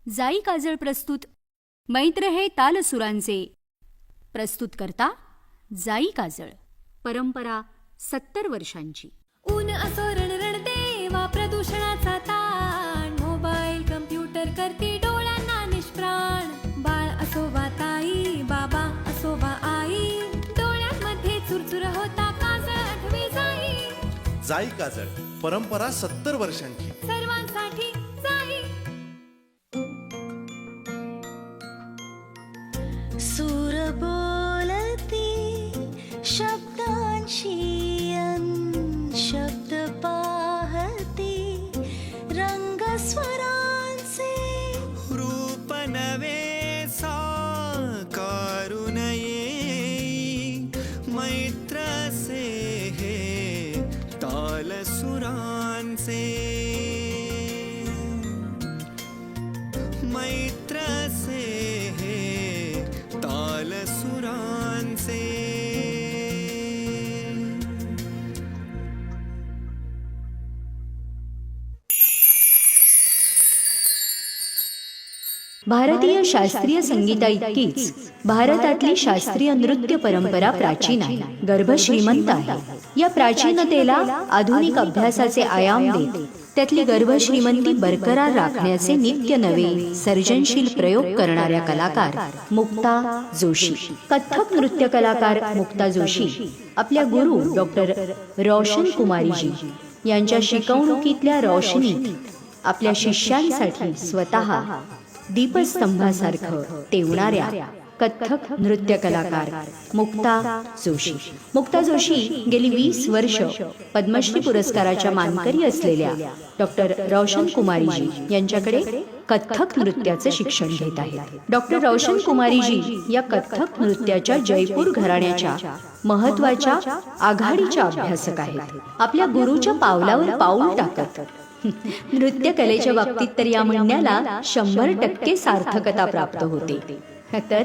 जाई काजळ प्रस्तुत मैत्र हे तालसुरांचे प्रस्तुत करता जाई काजळ परंपरा 70 वर्षांची। ऊन असो रणरणते वा प्रदूषणाचा ताण, मोबाईल कम्प्युटर करती डोळ्यांना निष्प्राण। बाळ असो वा ताई, बाबा असो वा आई, डोळ्यांमध्ये चुरचुर होता काजळ आठवे जाई। जाई काजळ परंपरा 70 वर्षांची। सर्वांसाठी जाई। सूर बोलती शब्दांशी शब्द पाहती रंग स्वरांचे रूप नवे साकारून येई, मैत्र से हे ताल सुरांचे, मैत्र से हे ताल सुरांचे। भारतीय शास्त्रीय संगीताइतकीच भारतातली शास्त्रीय नृत्य परंपरा प्राचीन आहे, गर्भ श्रीमंत आहे। या प्राचीनतेला आधुनिक अभ्यासाचे आयाम देत त्यातली गर्भ श्रीमंती बरकरार राखण्याचे नित्य नवे सर्जनशील प्रयोग करणाऱ्या कलाकार मुक्ता जोशी। कथ्थक नृत्य कलाकार मुक्ता जोशी आपल्या गुरु डॉक्टर रोशन कुमारीजी यांच्या शिकवणुकीतल्या रोशनीत आपल्या शिष्यांसाठी स्वतः दीपस्तंभासारखं तेवणाऱ्या कथ्थक नृत्य कलाकार मुक्ता जोशी। मुक्ता जोशी गेली 20 वर्ष पद्मश्री पुरस्काराच्या मानकरी असलेल्या डॉक्टर रोशन कुमारीजी यांच्याकडे कथ्थक नृत्याचे शिक्षण घेत आहेत। डॉक्टर रोशन कुमारीजी या कथ्थक नृत्याच्या जयपूर घराण्याच्या महत्वाच्या आघाडीच्या अभ्यासक आहेत। आपल्या गुरुच्या पावलावर पाऊल टाकत नृत्य कलेच्या बाबतीत तर या म्हणण्याला 100% सार्थकता प्राप्त होते। तर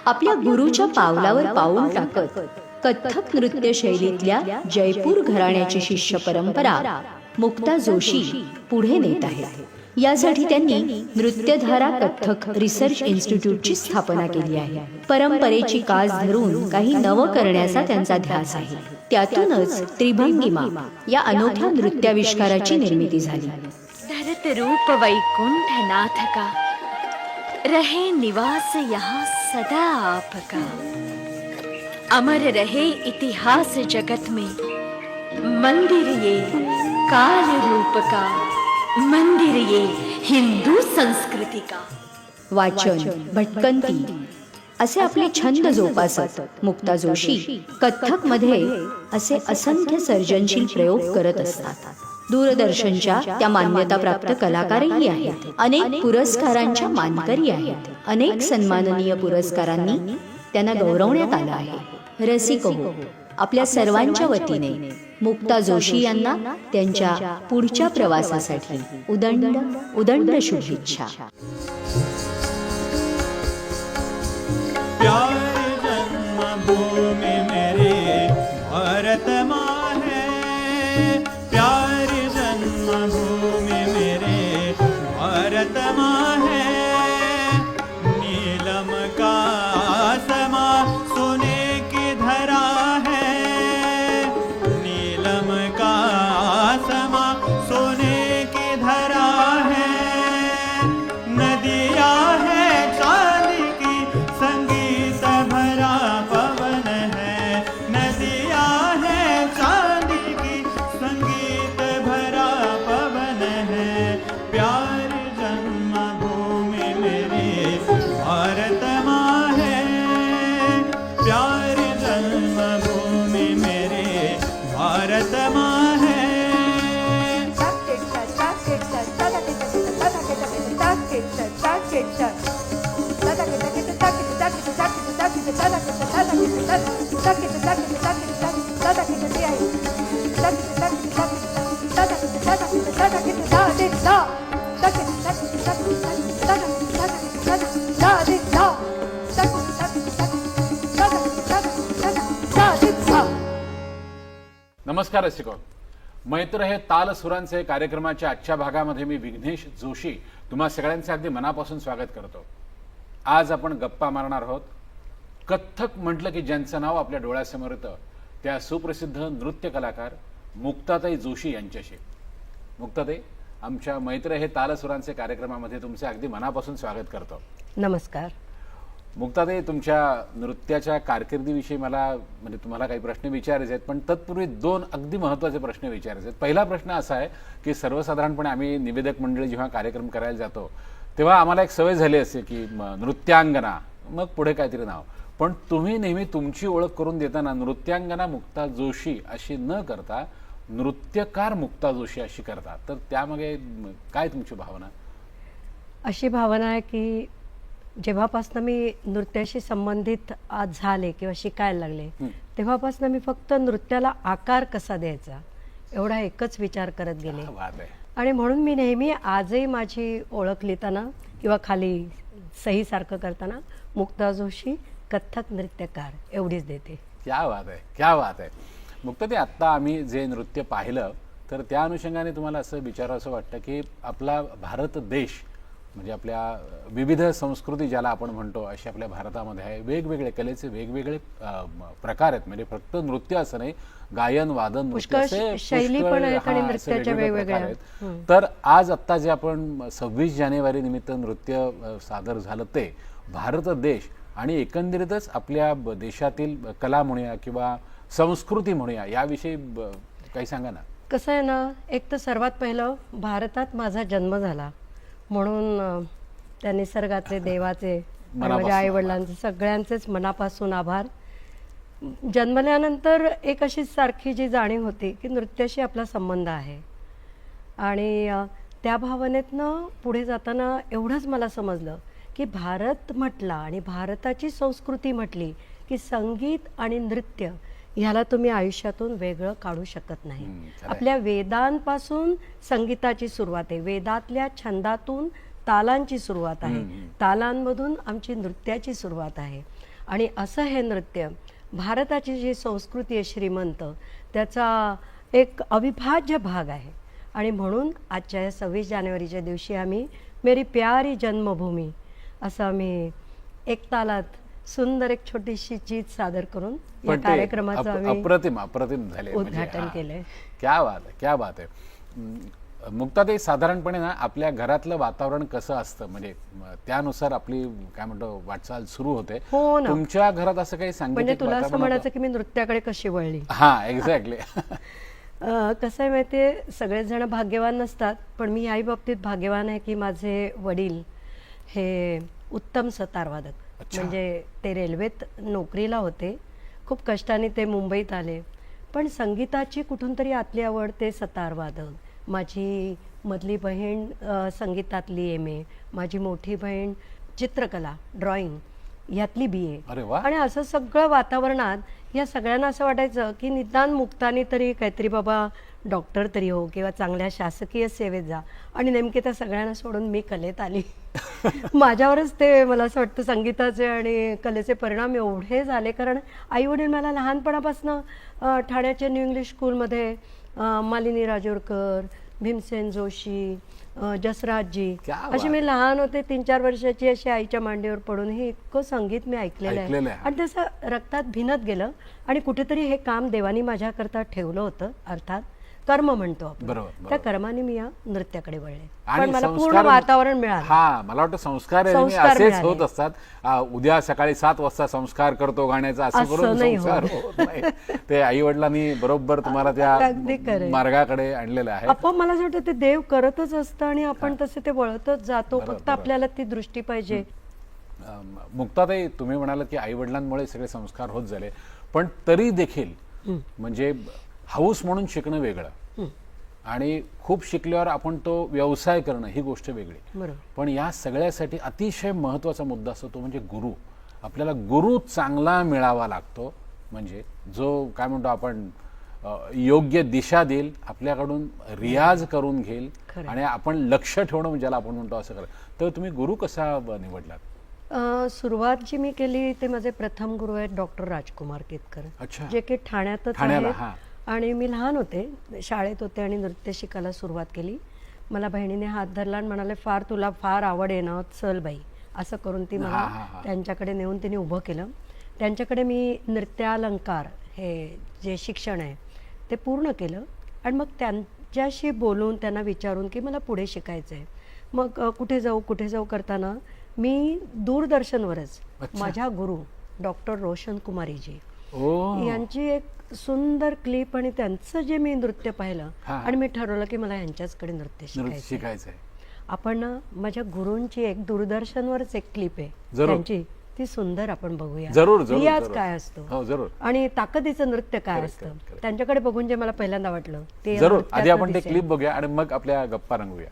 आपल्या गुरुच्या पावलावर पाऊल टाकत कथ्थक नृत्य शैलीतल्या जयपूर घराण्याची शिष्य परंपरा मुक्ता जोशी पुढे नेत आहे। यासाठी त्यांनी नृत्यधारा कथ्थक रिसर्च इन्स्टिट्यूटची स्थापना केली आहे। परंपरेची कास धरून काही नवं करण्याचा त्यांचा ध्यास आहे। त्यातूनच त्रिभंगिमा या अनोख्या नृत्याविष्काराची निर्मिती झाली। धरत रूप वैकुंठ नाथ का, रहे निवास यहाँ सदा आपका। अमर रहे इतिहास जगत में, मंदिर ये काल रूप का, मंदिर ये हिंदू संस्कृती का। वाचन, भटकंती असे आपले छंद जोपासत मुक्ता जोशी कथ्थक मध्ये असे असंख्य सर्जनशील प्रयोग करत असतात। दूरदर्शनच्या त्या मान्यताप्राप्त कलाकारही आहेत। अनेक पुरस्कारांच्या मानकरी आहेत। अनेक सन्माननीय पुरस्कारांनी त्यांना गौरवण्यात आलं आहे। रसिक हो, आपल्या सर्वांच्या वतीने मुक्ता जोशी यांना त्यांच्या पुढच्या प्रवासासाठी उदंड उदंड शुभेच्छा। प्यार जन्मभूमि मेरे भारत माँ है, प्यार जन्मभूमि मेरे भारत माँ है। नीलम का आसमां सोने की धरा है, नीलम का आसमां सोने की धरा है। नदिया है चांदी की संगीत भरा पवन है, नदिया है चांदी की संगीत भरा पवन है। प्यार जन्मभूमि मेरे भारत माँ है, प्यार जन्मभूमि मेरे भारत माँ है। नमस्कार रसिको, मैत्र हे ताल सुरांचे कार्यक्रमाच्या आजच्या भागामध्ये मी विघ्नेश जोशी तुम्हा सगळ्यांचे अगदी मनापासून स्वागत करतो. आज आपण गप्पा मारणार आहोत कथ्थक म्हटलं की ज्यांचं नाव आपल्या डोळ्यासमोर येतं त्या सुप्रसिद्ध नृत्य कलाकार मुक्ताताई जोशी यांच्याशी. मुक्ताताई, आमच्या मैत्र हे ताल सुरांचे कार्यक्रमामध्ये तुमचे अगदी मनापासून स्वागत करतो. नमस्कार. मुक्ताताई, तुमच्या नृत्याच्या कारकिर्दीविषयी मला म्हणजे तुम्हाला काही प्रश्न विचारायचे आहेत, पण तत्पूर्वी दोन अगदी महत्त्वाचे प्रश्न विचारायचे आहेत. पहिला प्रश्न असा आहे की सर्वसाधारणपणे आम्ही निवेदक मंडळी जेव्हा कार्यक्रम करायला जातो तेव्हा आम्हाला एक सवय झाली असते की नृत्यांगना, मग पुढे काहीतरी नाव. पण तुम्ही नेहमी तुमची ओळख करून देताना नृत्यांगना मुक्ता जोशी अशी न करता नृत्यकार मुक्ता जोशी अशी करता, तर त्यामागे काय तुमची भावना? अशी भावना आहे की जेव्हापासून मी नृत्याशी संबंधित आज झाले किंवा शिकायला लागले तेव्हापासून मी फक्त नृत्याला आकार कसा द्यायचा एवढा एकच विचार करत गेले. क्या बात आहे. आणि म्हणून मी नेहमी आजही माझी ओळख लिहिताना किंवा खाली सहीसारखं करताना मुक्ता जोशी कथ्थक नृत्यकार एवढीच देते. क्या बात आहे, क्या बात आहे. मुक्ताताई, आत्ता आम्ही जे नृत्य पाहिलं तर त्या अनुषंगाने तुम्हाला असं विचारावं असं वाटतं की आपला भारत देश म्हणजे आपल्या विविध संस्कृती ज्याला आपण म्हणतो अशी आपल्या भारतामध्ये आहे, वेगवेगळे कलेचे वेगवेगळे प्रकार आहेत. म्हणजे फक्त नृत्य असं नाही, गायन वादन नृत्य असे शैली पण आहेत आणि असे नृत्याच्या वेगवेगळे प्रकार वेगवेगळ्या. आहेत. तर आज आत्ता जे आपण 26 जानेवारी निमित्त नृत्य सादर झालं ते भारत देश आणि एकंदरीतच आपल्या देशातील कला म्हणूया किंवा संस्कृती म्हणूया याविषयी काही सांगा ना. कसं आहे ना, एक तर सर्वात पहिलं भारतात माझा जन्म झाला म्हणून त्या निसर्गाचे, देवाचे आणि माझ्या आई वडिलांचे सगळ्यांचेच मनापासून आभार. जन्मल्यानंतर एक अशी सारखी जी जाणीव होती की नृत्याशी आपला संबंध आहे आणि त्या भावनेतनं पुढे जाताना एवढंच मला समजलं की भारत म्हटला आणि भारताची संस्कृती म्हटली की संगीत आणि नृत्य ह्याला तुम्ही आयुष्यातून वेगळं काढू शकत नाही. आपल्या वेदांपासून संगीताची सुरुवात आहे, वेदातल्या छंदातून तालांची सुरुवात आहे, तालांमधून आमची नृत्याची सुरुवात आहे. आणि असं हे नृत्य भारताची जी संस्कृती आहे श्रीमंत त्याचा एक अविभाज्य भाग आहे. आणि म्हणून आजच्या या 26 जानेवारीच्या दिवशी आम्ही मेरी प्यारी जन्मभूमी असं आम्ही एक तालात सुंदर एक छोटीशी चीज सादर करून या कार्यक्रमाचं आम्ही अप्रतिम झाले उद्घाटन केलंय. क्या बात आहे, क्या बात आहे. मुक्ताताई, साधारणपणे ना आपल्या घरातलं वातावरण कसं असतं म्हणजे त्यानुसार आपली काय म्हणतो वाटचाल सुरू होते. हो ना. तुमच्या घरात असं काही सांगितलं म्हणजे तुला असं म्हणायचं की मी नृत्याकडे कशी वळली. हा, एक्झॅक्टली. कसं आहे माहितीये, सगळेच जण भाग्यवान नसतात पण मी याही बाबतीत भाग्यवान आहे की माझे वडील हे उत्तम सतारवादक, म्हणजे ते रेल्वेत नोकरीला होते, खूप कष्टाने ते मुंबईत आले, पण संगीताची कुठून तरी आतली आवड, ते सतारवादक. माझी मधली बहीण संगीतातली MA, माझी मोठी बहीण चित्रकला ड्रॉइंग यातली BA. अरे वा. आणि असं सगळं वातावरणात या सगळ्यांना असं वाटायचं की निदान मुक्तानी तरी काहीतरी बाबा डॉक्टर तरी हो किंवा चांगल्या शासकीय सेवेत जा. आणि नेमके त्या सगळ्यांना सोडून मी कलेत आली. माझ्यावरच ते मला असं वाटतं संगीताचे आणि कलेचे परिणाम एवढे झाले, कारण आई वडील मला लहानपणापासून ठाण्याच्या न्यू इंग्लिश स्कूलमध्ये मालिनी राजोरकर, भीमसेन जोशी, जसराजजी अशी मी लहान होते 3-4 वर्षाची अशी आईच्या मांडीवर पडून हे इतकं संगीत मी ऐकलेलं आहे आणि तसं रक्तात भिनत गेलं. आणि कुठेतरी हे काम देवानी माझ्याकरता ठेवलं होतं, अर्थात कर्म म्हणतो आपण. त्या कर्माने मी या नृत्याकडे वळले पण मला पूर्ण वातावरण मिळालं. हा, मला वाटतं संस्कार असेच होत असतात. उद्या सकाळी 7 वाजता संस्कार करतो गाण्याचा असं करून संस्कार होत नाही. ते आई वडिलांनी बरोबर तुम्हाला त्या मार्गाकडे आणलेलं आहे. आपण मला असं वाटतं ते देव करतच असतं आणि आपण तसे ते वळतच जातो, फक्त आपल्याला ती दृष्टी पाहिजे. मुक्ताताई, तुम्ही म्हणालात की आई वडिलांमुळे सगळे संस्कार होत झाले, पण तरी देखील म्हणजे हाऊस म्हणून शिकणं वेगळं आणि खूप शिकल्यावर आपण तो व्यवसाय करणं ही गोष्ट वेगळी. पण या सगळ्यासाठी अतिशय महत्त्वाचा मुद्दा असतो तो म्हणजे गुरु. आपल्याला गुरु चांगला मिळावा लागतो, म्हणजे जो काय म्हणतो आपण योग्य दिशा देईल, आपल्याकडून रियाज करून घेईल आणि आपण लक्ष ठेवणं ज्याला आपण म्हणतो असं करा. तर तुम्ही गुरु कसा निवडलात? सुरुवात जी मी केली ते माझे प्रथम गुरु आहेत डॉक्टर राजकुमार केतकर, जे की ठाण्यातच आहेत आणि मी लहान होते, शाळेत होते आणि नृत्य शिकायला सुरुवात केली. मला बहिणीने हात धरला आणि म्हणाले, तुला फार आवड आहे ना, चल बाई, असं करून ती मला त्यांच्याकडे नेऊन तिने उभं केलं. त्यांच्याकडे मी नृत्यालंकार हे जे शिक्षण आहे ते पूर्ण केलं आणि मग त्यांच्याशी बोलून त्यांना विचारून की मला पुढे शिकायचं आहे. मग कुठे जाऊ करताना मी दूरदर्शनवरच माझ्या गुरु डॉक्टर रोशन कुमारीजी यांची एक सुंदर क्लिप आणि त्यांचं जे मी नृत्य पाहिलं आणि मी ठरवलं की मला यांच्याचकडे नृत्य शिकायचं आहे. आपण माझ्या गुरूंची एक दूरदर्शनवरच एक क्लिप आहे त्यांची, ती सुंदर आपण बघूया. रियाज काय असतो आणि ताकदीचं नृत्य काय असतं त्यांच्याकडे बघून जे मला पहिल्यांदा वाटलं ते जरूर आधी आपण ते क्लिप बघूया आणि मग आपल्या गप्पा रंगवूया.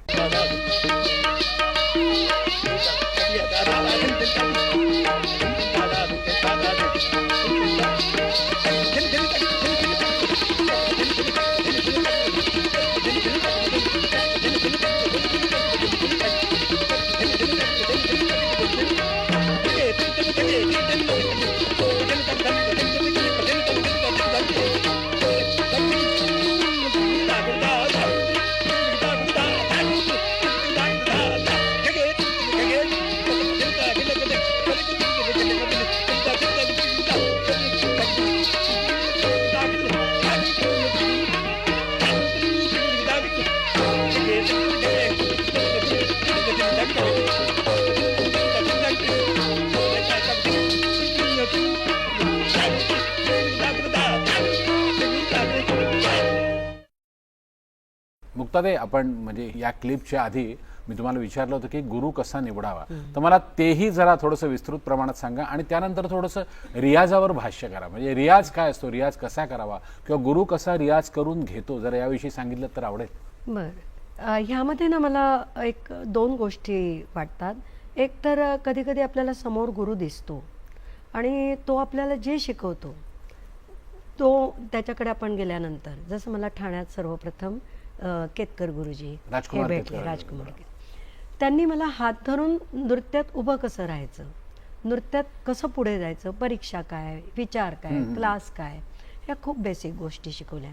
मुक्ताताई, आपण म्हणजे या क्लिपच्या आधी मी तुम्हाला विचारलं होतं की गुरु कसा निवडावा, तर मला तेही जरा थोडंसं विस्तृत प्रमाणात सांगा आणि त्यानंतर थोडंसं रियाजावर भाष्य करा. म्हणजे रियाज काय असतो, रियाज कसा करावा किंवा गुरु कसा रियाज करून घेतो, जरा याविषयी सांगितलं तर आवडेल. बरं, ह्यामध्ये ना मला एक दोन गोष्टी वाटतात. एक तर कधी कधी आपल्याला समोर गुरु दिसतो आणि तो आपल्याला जे शिकवतो तो त्याच्याकडे आपण गेल्यानंतर, जसं मला ठाण्यात सर्वप्रथम केतकर गुरुजी भेटले, राजकुमार त्यांनी मला हात धरून नृत्यात उभं कसं राहायचं, नृत्यात कसं पुढे जायचं, परीक्षा काय, विचार काय, क्लास काय, ह्या खूप बेसिक गोष्टी शिकवल्या.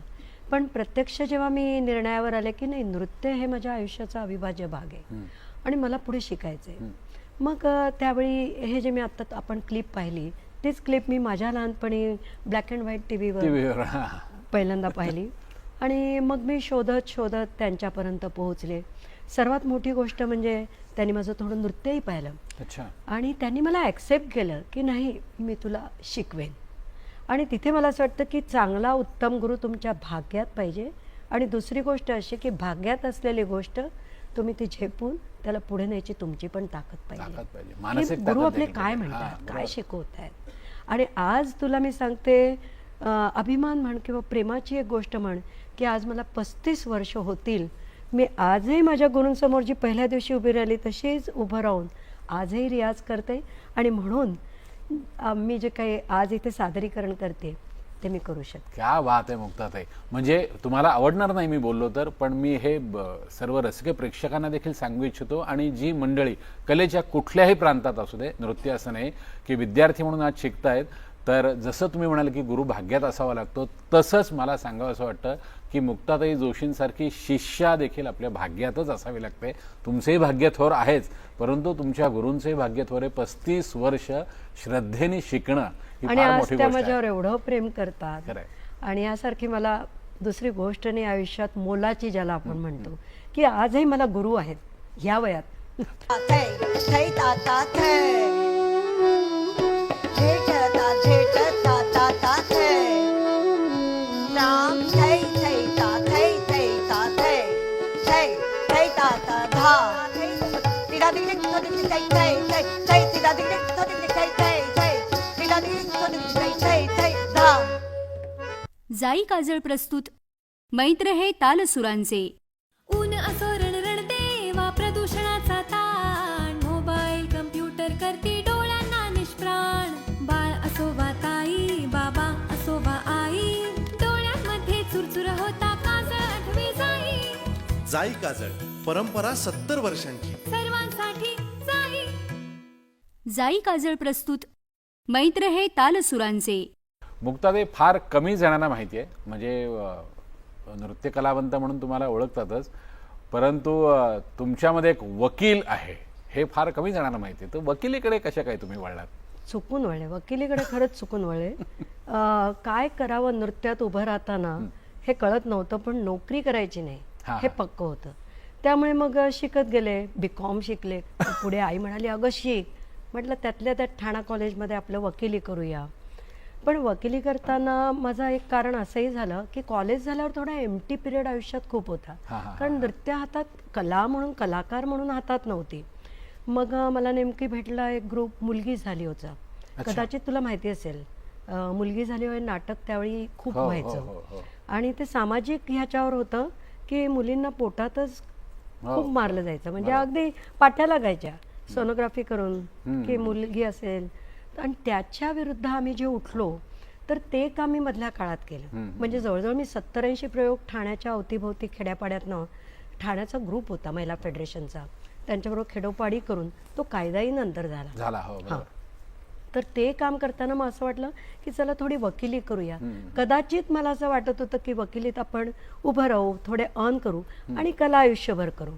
पण प्रत्यक्ष जेव्हा मी निर्णयावर आले की नाही, नृत्य हे माझ्या आयुष्याचा अविभाज्य भाग आहे आणि मला पुढे शिकायचं आहे, मग त्यावेळी हे जे मी आत्ता आपण क्लिप पाहिली तीच क्लिप मी माझ्या लहानपणी ब्लॅक अँड व्हाईट टीव्हीवर पहिल्यांदा पाहिली आणि मग मी शोधत त्यांच्यापर्यंत पोहोचले. सर्वात मोठी गोष्ट म्हणजे त्यांनी माझं थोडं नृत्यही पाहिलं आणि त्यांनी मला ॲक्सेप्ट केलं की नाही, मी तुला शिकवेन. आणि तिथे मला असं वाटतं की चांगला उत्तम गुरु तुमच्या भाग्यात पाहिजे. आणि दुसरी गोष्ट अशी की भाग्यात असलेली गोष्ट तुम्ही ती झेपून त्याला पुढे न्यायची तुमची पण ताकद पाहिजे. गुरु आपले काय म्हणतात, काय शिकवत आहेत. आणि आज तुला मी सांगते, अभिमान म्हण किंवा प्रेमाची एक गोष्ट म्हण की आज मला 35 वर्ष होतील, मी आजही माझ्या गुरूंसमोर जी पहिल्या दिवशी उभी राहिली तशीच उभं राहून आजही रियाज करते. आणि म्हणून मी जे काही आज इथे सादरीकरण करते ते मी करू शकते. क्या बात आहे मुक्ताताई. म्हणजे तुम्हाला आवडणार नाही मी बोललो तर, पण मी हे सर्व रसिक प्रेक्षकांना देखील सांगू इच्छितो आणि जी मंडळी कलेच्या कुठल्याही प्रांतात असू दे, नृत्य असं नाही की विद्यार्थी म्हणून आज शिकतायत, तर जसं तुम्ही म्हणाले की गुरु भाग्यात असावा लागतो, तसंच मला सांगावं असं वाटतं की मुक्ताताई जोशींसारखी शिष्या देखील आपल्या भाग्यातच असावी लागते. तुमचेही भाग्य थोर आहेच, परंतु तुमच्या गुरूंचेही भाग्य थोर आहे. 35 वर्ष श्रद्धेने शिकणं ही आणि फार आज मोठी त्या गोष्ट माझ्यावर आहे. एवढं प्रेम करतात. आणि यासारखी मला दुसरी गोष्ट नाही आयुष्यात मोलाची, ज्याला आपण म्हणतो की आजही मला गुरु आहेत ह्या वयात. जाई काजळ प्रस्तुत मैत्र हे तालसुरांचे. ऊन असो रणरणदेवा प्रदूषणाचा ताण, मोबाईल कम्प्युटर करती डोळ्यांना निष्प्राण. बाळ असो वा ताई, बाबा असो वा आई, डोळ्यांमध्ये चुरचुर होता काजळ आठवी जाई. जाई काजळ परंपरा 70 वर्षांची. सर्वांसाठी जाई. जाई काजळ प्रस्तुत मैत्र हे तालसुरांचे. मुक्ताताई फार कमी जणांना माहिती आहे, म्हणजे नृत्य कलावंत म्हणून तुम्हाला ओळखतातच, परंतु तुमच्यामध्ये एक वकील आहे हे फार कमी जणांना माहिती आहे. तर वकिलीकडे कशा काय तुम्ही वळलात? चुकून वळले, वकिलीकडे खरंच चुकून वळले. काय करावं नृत्यात उभं राहताना हे कळत नव्हतं, पण नोकरी करायची नाही हे पक्क होतं. त्यामुळे मग शिकत गेले, BCom शिकले. पुढे आई म्हणाली अगं शिक. म्हटलं त्यातल्या त्यात ठाणा कॉलेजमध्ये आपलं वकिली करूया. पण वकिली करताना माझं एक कारण असंही झालं की कॉलेज झाल्यावर थोडा एम्प्टी पिरियड आयुष्यात खूप होता, कारण नृत्य हातात कला म्हणून, कलाकार म्हणून हातात नव्हती. मग मला नेमकी भेटला एक ग्रुप मुलगी झाली होता, कदाचित तुला माहिती असेल. मुलगी झाली होय नाटक त्यावेळी खूप व्हायचं, आणि ते सामाजिक ह्याच्यावर होतं की मुलींना पोटातच खूप मारलं जायचं, म्हणजे अगदी पाठ्या लागायच्या सोनोग्राफी करून की मुलगी असेल. आणि त्याच्या विरुद्ध आम्ही जे उठलो तर ते काम मी मधल्या काळात केलं. म्हणजे जवळजवळ मी 70-80 प्रयोग ठाण्याच्या अवतीभोवती खेड्यापाड्यातनं, ठाण्याचा ग्रुप होता महिला फेडरेशनचा, त्यांच्याबरोबर खेडोपाडी करून तो कायदाही नंतर झाला. तर ते काम करताना मग असं वाटलं की चला थोडी वकिली करूया. कदाचित मला असं वाटत होतं की वकिलीत आपण उभं राहू, थोडे अर्न करू आणि कला आयुष्यभर करू,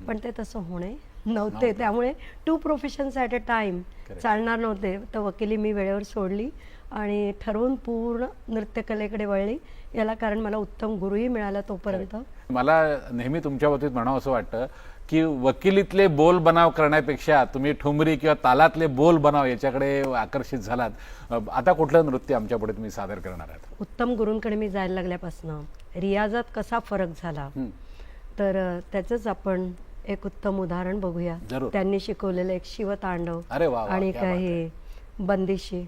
पण ते तसं होणे नव्हते. त्यामुळे 2 प्रोफेशन्स ॲट अ टाइम चालणार नव्हते. तर वकिली मी वेळेवर सोडली आणि ठरवून पूर्ण नृत्यकलेकडे वळली. याला कारण मला उत्तम गुरुही मिळाला तोपर्यंत. मला नेहमी तुमच्या बाबतीत म्हणावं असं वाटतं की वकिलीतले बोल बनाव करण्यापेक्षा तुम्ही ठुमरी किंवा तालातले बोल बनाव याच्याकडे आकर्षित झालात. आता कुठलं नृत्य आमच्या पुढे तुम्ही सादर करणार आहात? उत्तम गुरूंकडे मी जायला लागल्यापासून रियाजात कसा फरक झाला तर त्याचंच आपण एक उत्तम उदाहरण बघूया. त्यांनी शिकवलेलं एक शिवतांडव आणि काही बंदिशी.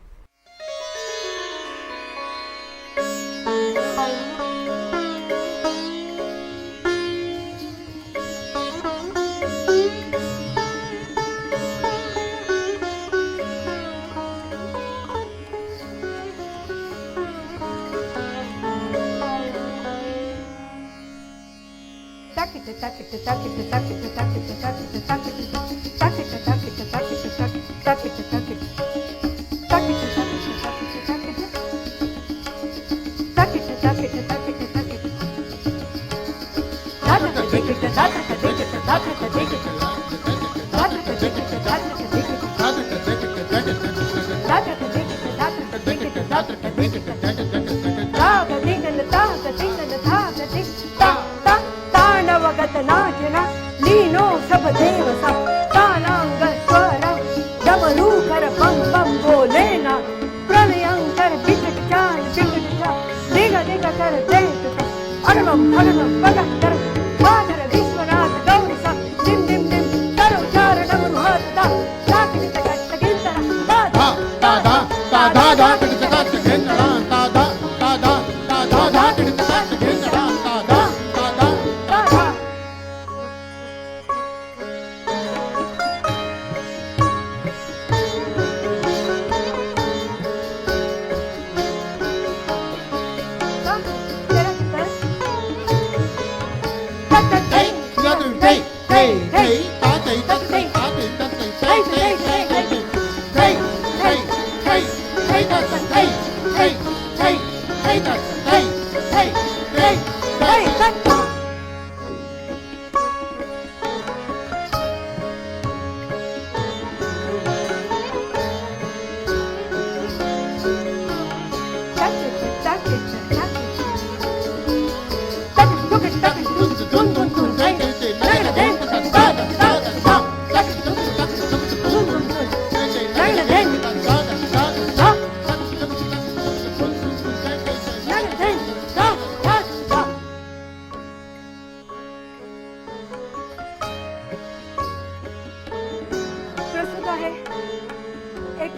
एक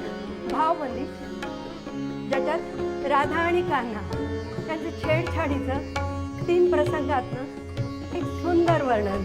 भावबंदी ज्याच्यात राधा आणि कान्हा त्यांचं छेडछाडीचं 3 प्रसंगातनं एक सुंदर वर्णन.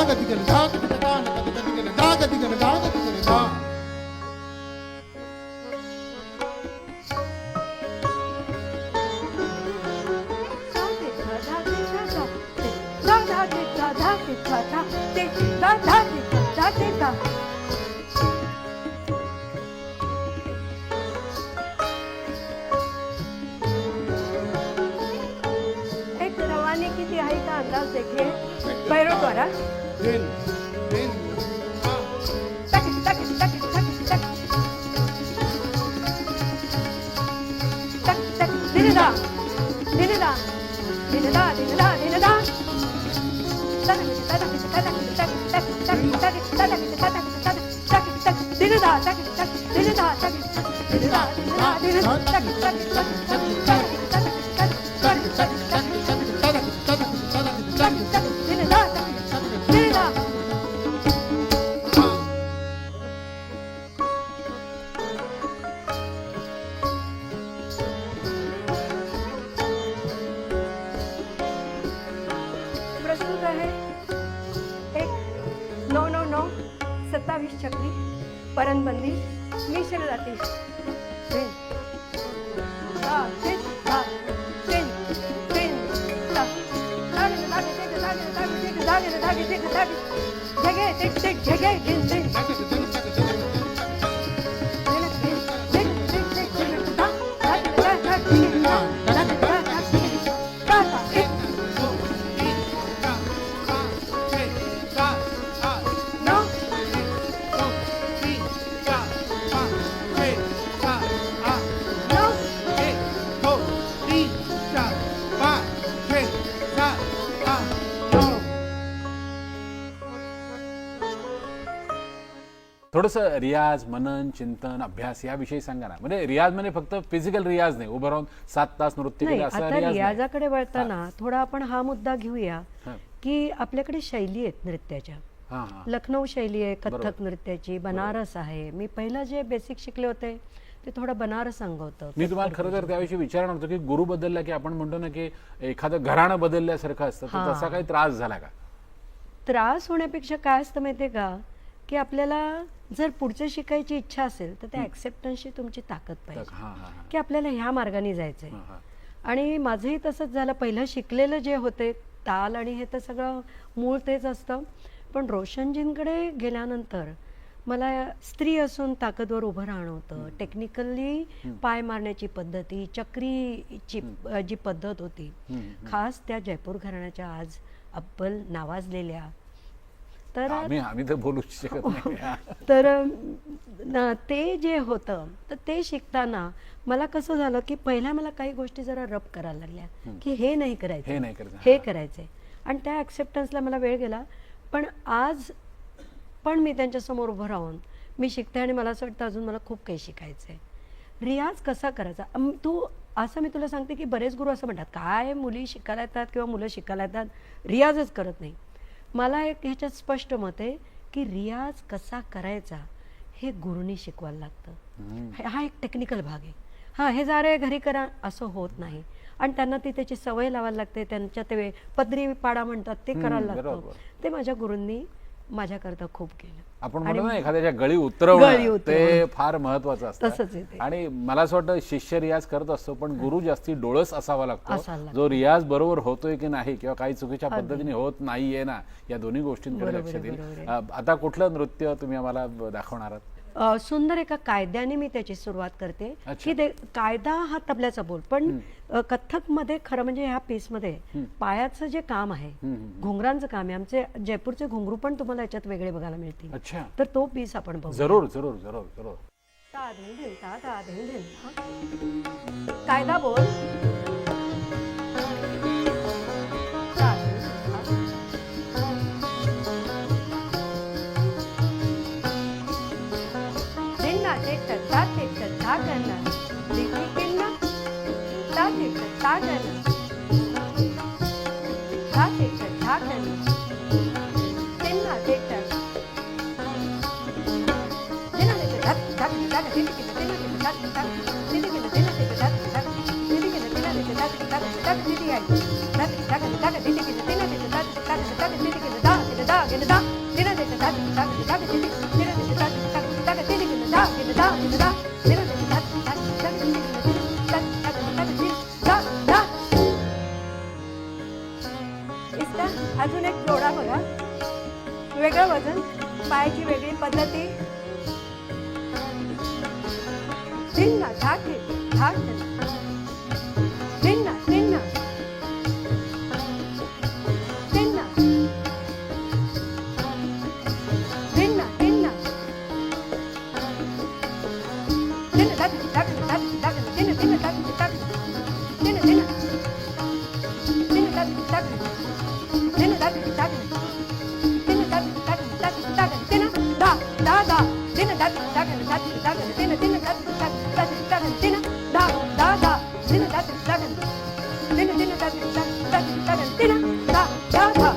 एक रवाने की तिहाई का अंदाज देखिए पैरों द्वारा तक तक तक तक तक तक तक दिनदा दिनदा दिनदा दिनदा दिनदा तक तक तक तक तक तक तक तक तक तक दिनदा तक तक दिनदा तक दिनदा दिनदा दिनदा तक तक तक तक दिनदा दिनदा प्रस्तुत आहे एक 999 27 चक्री परनबंदी मिश्र जाती तीन सा तीन सा तीन तीन सा धागे धागे धागे धागे धागे धागे धागे धागे जगे टिक टिक जगे तीन तीन थोडंसं रियाज मनन चिंतन अभ्यास याविषयी सांगा ना. म्हणजे रियाज म्हणजे फक्त फिजिकल रियाज नाही, उभं राहून 7 तास नृत्य नाही. केलं असं आता रियाज नाही. रियाजाकडे वळताना थोडा आपण हा मुद्दा घेऊया हा. की आपल्याकडे शैली आहेत नृत्याच्या. हा हा लखनौ शैली आहे कथ्थक नृत्याची, बनारस आहे. मी पहिलं जे बेसिक शिकले होते ते थोडं बनारस अंग होतं. मी तुम्हाला खरं तर त्याविषयी विचारणार होतो की गुरु बदलला की आपण म्हणतो ना की एखादं घराणं बदलल्यासारखं असतं, तर तसा काही त्रास झाला का? त्रास होण्यापेक्षा काय असतं माहितीये का, की आपल्याला जर पुढचं शिकायची इच्छा असेल तर त्या ऍक्सेप्टन्सची तुमची ताकद पाहिजे, हा हा हा की आपल्याला ह्या मार्गाने जायचंय. हा, हा. आणि माझंही तसंच झालं. पहिलं शिकलेलं जे होते ताल आणि हे तर सगळं मूळ तेच असतं. पण रोशनजींकडे गेल्यानंतर मला स्त्री असून ताकदवर उभं राहणं होतं. टेक्निकली पाय मारण्याची पद्धती, चक्रीची जी पद्धत होती, खास त्या जयपूर घराण्याच्या आज अब्बल नावाजलेल्या. तर आम्ही तर बोलू शकत नाही. तर ते जे होतं तर ते शिकताना मला कसं झालं की पहिल्या मला काही गोष्टी जरा रब करायला लागल्या की हे नाही करायचं, हे नाही करायचं, हे करायचंय. आणि त्या ॲक्सेप्टन्सला मला वेळ गेला. पण आज पण मी त्यांच्यासमोर उभं राहून मी शिकते आणि मला असं वाटतं अजून मला खूप काही शिकायचं आहे. रियाज कसा करायचा तू असं मी तुला सांगते की बरेच गुरु असं म्हणतात काय मुली शिकायला येतात किंवा मुलं शिकायला येतात, रियाजच करत नाही. मला एक ह्याच्यात स्पष्ट मत आहे की रियाज कसा करायचा हे गुरुनी शिकवायला लागतं. हा एक टेक्निकल भाग आहे. हां हे जा रे घरी करा असं होत नाही. आणि त्यांना ती त्याची सवय लावायला लागते. त्यांच्या ते पदरी पाडा म्हणतात ते करायला लागतं. ते माझ्या गुरूंनी माझ्याकरता खूप केलं. आपण म्हणतो ना एखाद्याच्या गळी उतरवणं ते फार महत्वाचं तसंच असतं. आहे ते. आणि मला असं वाटतं शिष्य रियाज करत असतो पण गुरु जास्ती डोळस असावा लागतो. असायला लागतो. जो रियाज बरोबर होतोय की नाही किंवा काही चुकीच्या पद्धतीने होत नाहीये ना, या दोन्ही गोष्टींकडे लक्ष देईल. आता कुठलं नृत्य तुम्ही आम्हाला दाखवणार आहात? सुंदर एका कायद्याने मी त्याची सुरुवात करते की कायदा हा तबल्याचा बोल. पण कथ्थक मध्ये खरं म्हणजे ह्या पीस मध्ये पायाचं जे काम आहे, घुंगरांचं काम आहे. आमचे जयपूरचे घुंगरू पण तुम्हाला याच्यात वेगळे बघायला मिळतील. अच्छा, तर तो पीस आपण बघू. जरूर जरूर जरूर जरूर. कायदा बोल. अजून एक जोडा बघा, वेगळं वजन, पायाची वेगळी पद्धती. धिन्ना धाके धाक धिन्ना धिन्ना धिन्ना धिन्ना धिन्ना धिन्ना धाक धाक धाक धाक धिन्ना धिन्ना धाक धाक धिन्ना धिन्ना धिन्ना धाक धाक धिन्ना धाक धाक धिन्ना धाक धाक धाक धाक धिन्ना दा दा दा धिन्ना धाक धाक धाक धाक धिन्ना धिन्ना धाक धाक धाक धाक धिन्ना दा दा दा धिन्ना धाक धाक धिन्ना धिन्ना धाक धाक धाक धाक धिन्ना दा दा दा.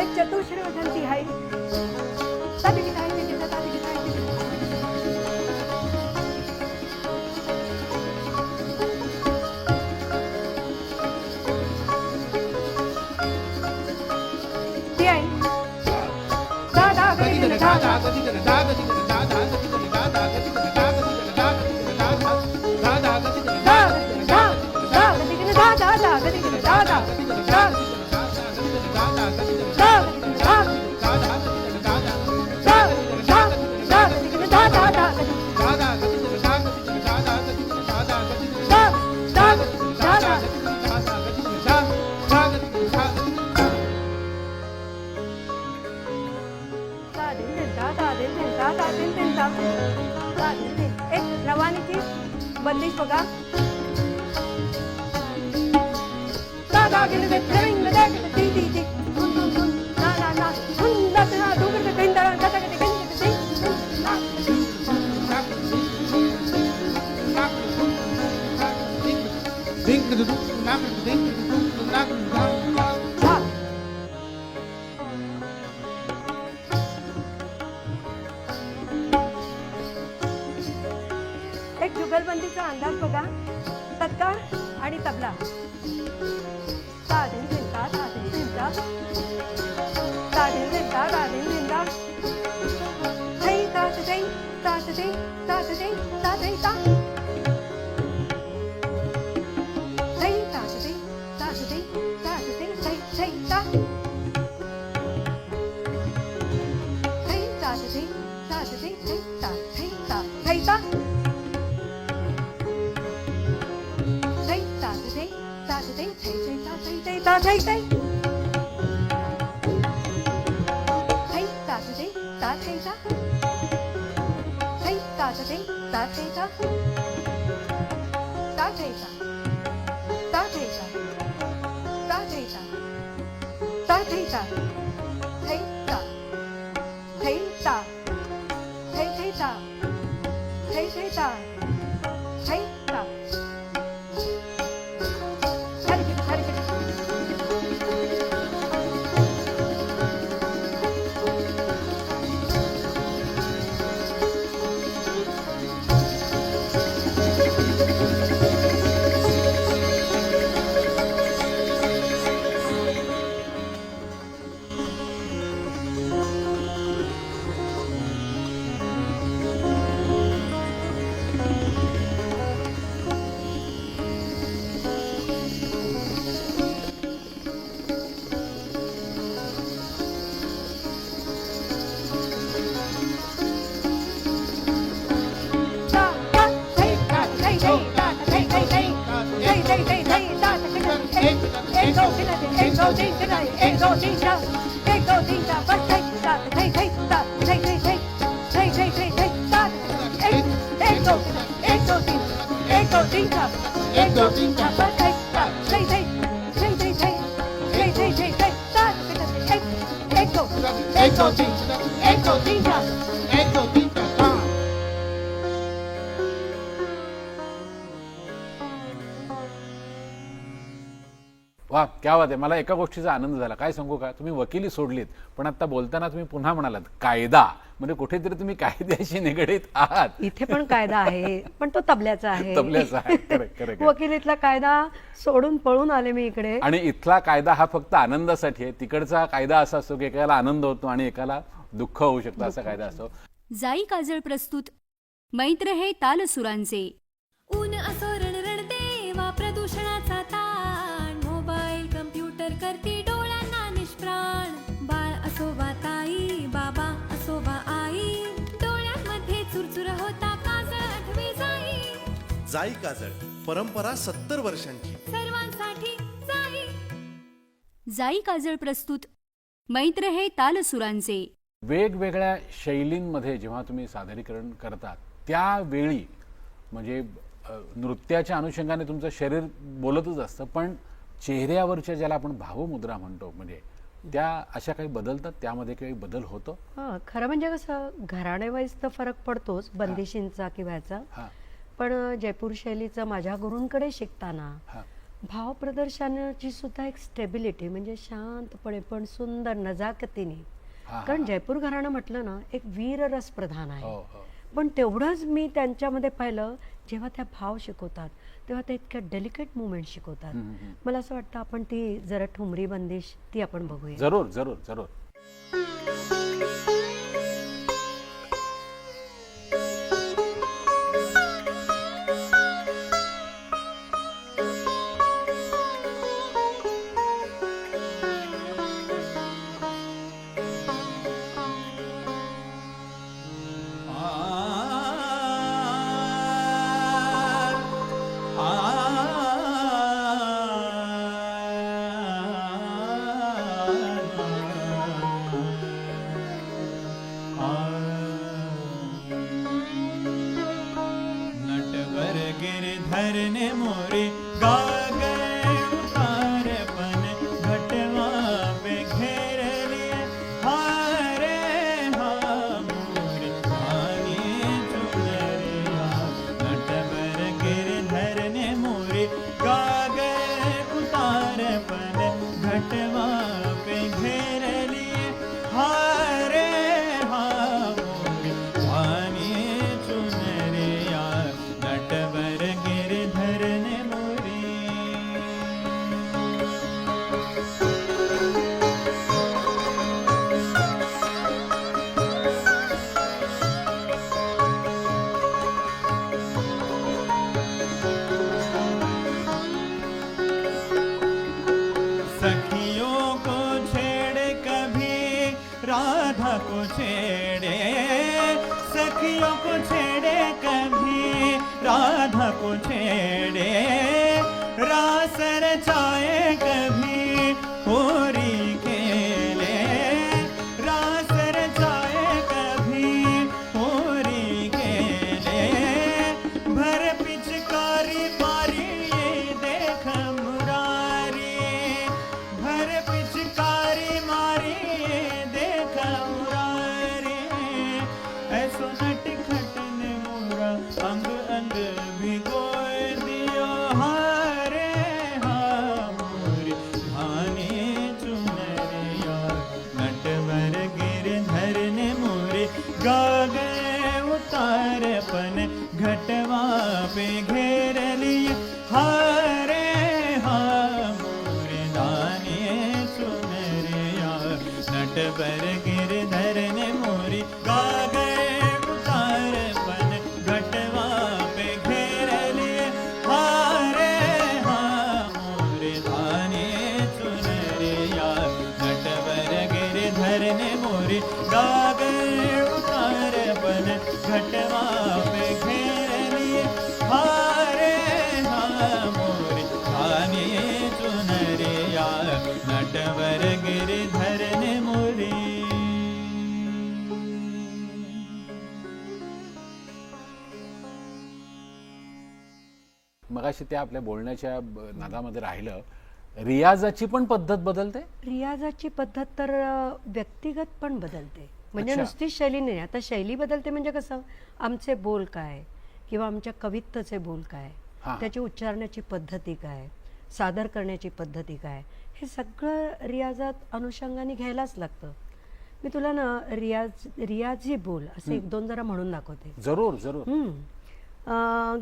एक चतुश्री वजनती आहे. ती आहे दा दा दा दा एक रवानीची बंदिश बघा. दादा गेले ते ट्रेनिंग मध्ये गेले ती ती ती ना ना ना हुंदा ना दोघं ते केंद्र दादा के केंद्र एक जुगलबंदीचा अंदाज बघा. तत्काळ आणि तबला. साधन चिंता साधन चिंता साधन चिंता साधन चिंता थई तात थई तात थई तात थई तात थई ता थई तात थई तात थई तात थई थई थई ता थई तात थई तात थई थई ता थई ता थई ता ta thấy thấy thấy ta thấy ta thấy ta thấy ta thấy ta thấy ta ta thấy ta ta thấy ta ta thấy ta ta thấy ta thấy ta thấy ta thấy thấy ta thấy thấy ta thấy ta. एक दो तीन चार बस थै ता थै थै थै थै थै थै थै ता एक दो तीन एक दो तीन चार एक दो तीन चार पाच थै ता थै थै थै थै थै थै थै थै थै ता एक दो तीन चार वा क्या बात आहे. मला एका गोष्टीचा आनंद झाला. काय सांगू का, तुम्ही वकिली सोडलीत पण आता बोलताना तुम्ही पुन्हा म्हणालात कायदा, म्हणजे कुठेतरी तुम्ही कायद्याशी निगडीत आहात. इथे पण कायदा आहे पण तो तबल्याचा आहे. तबल्याचा आहे. खरं. वकिलीतला कायदा सोडून पळून आले मी इकडे. आणि इथला कायदा हा फक्त आनंदासाठी आहे. तिकडचा कायदा असा असतो की एकाला आनंद होतो आणि एकाला दुःख होऊ शकतं, असा कायदा असतो. जाई काजळ प्रस्तुत मैत्र हे तालसुरांचे. ऊन असो रणरणते वा प्रदूषणाचा ताण, मोबाईल कम्प्युटर करती डोळ्यांना निष्प्राण. बाळ असो वा ताई, बाबा असो वा आई, डोळ्यांमध्ये चुरचुर होता काजळ आठवी जाई. जाई काजळ परंपरा 70 वर्षांची. सर्वांसाठी जाई. जाई काजळ प्रस्तुत मैत्र हे तालसुरांचे. वेगवेगळ्या शैलींमध्ये जेव्हा तुम्ही सादरीकरण करता त्यावेळी म्हणजे नृत्याच्या अनुषंगाने तुमचं शरीर बोलतच असतं, पण चेहऱ्यावरच्या ज्याला आपण भावमुद्रा म्हणतो म्हणजे त्या अशा काही बदलतात, त्यामध्ये काही बदल होतो? हां, खरं म्हणजे कसं घराणे वाईज तर फरक पडतोच, बंदिशींचा किंवा ह्याचा. पण जयपूर शैलीचं माझ्या गुरूंकडे शिकताना भाव प्रदर्शनाची सुद्धा एक स्टेबिलिटी, म्हणजे शांतपणे पण सुंदर नजाकतीने. कारण जयपूर घराणं म्हटलं ना एक वीररस प्रधान आहे. पण तेवढंच मी त्यांच्यामध्ये पाहिलं, जेव्हा त्या भाव शिकवतात तेव्हा ते इतक्या डेलिकेट मुवमेंट शिकवतात. मला असं वाटतं आपण ती जरा ठुमरी बंदिश ती आपण बघूया. जरूर जरूर जरूर. गिरधरने मोरे गागर उतारपन घटवा पे घेर लिए हारे हा मोरे आने चुनरिया. नटवर गिरधरने मोरे गागर उतारपन घटवा पे घेर लिए हारे हा मोरे आने चुनरिया. नटवर गिरधरने मोरे. सखियों को छेड़े कभी राधा को छेड़े, सखियों को छेड़े कभी राधा को छेड़े. रास रचाए कभी होरी खेले, रास रचाए कभी होरी खेले. भर पिचकारी मारी ये देख मुरारी, भर पिचकारी मारी ये देख मुरारी. ऐसो नट खटन मोरा अंग अंग भिगो दियो हारे हा मोरे भाने चुनरिया. नटवर गिरधरने मोरे गागे उतारपन घटवा पे घेर लिए हारे हा मोरे दाने चुनरिया. नटवर गिरधरने मोरे गागे उतारपन घटवा पे घेर लिए हारे हा मोरे दाने चुनरिया. नटवर गिरधरने मोरे गागे उतारपन घटवा पे घेर लिए हारे हा मोरे दाने चुनरिया. नटवर गिरधरने मोरे. मगाशी त्या आपल्या बोलण्याच्या नादामध्ये राहिलं, रियाजाची पण पद्धत बदलते. रियाजाची पद्धत तर व्यक्तिगत पण बदलते, म्हणजे अच्छा. नुसती शैली नाही. आता शैली बदलते म्हणजे कसं, आमचे बोल काय किंवा आमच्या कवित्वाचे बोल काय, हा. त्याची उच्चारण्याची पद्धती काय, सादर करण्याची पद्धती काय, हे सगळं रियाजात अनुषंगाने घ्यायलाच लागतं. मी तुला ना रियाजी बोल असे एक दोन जरा म्हणून दाखवते. जरूर जरूर.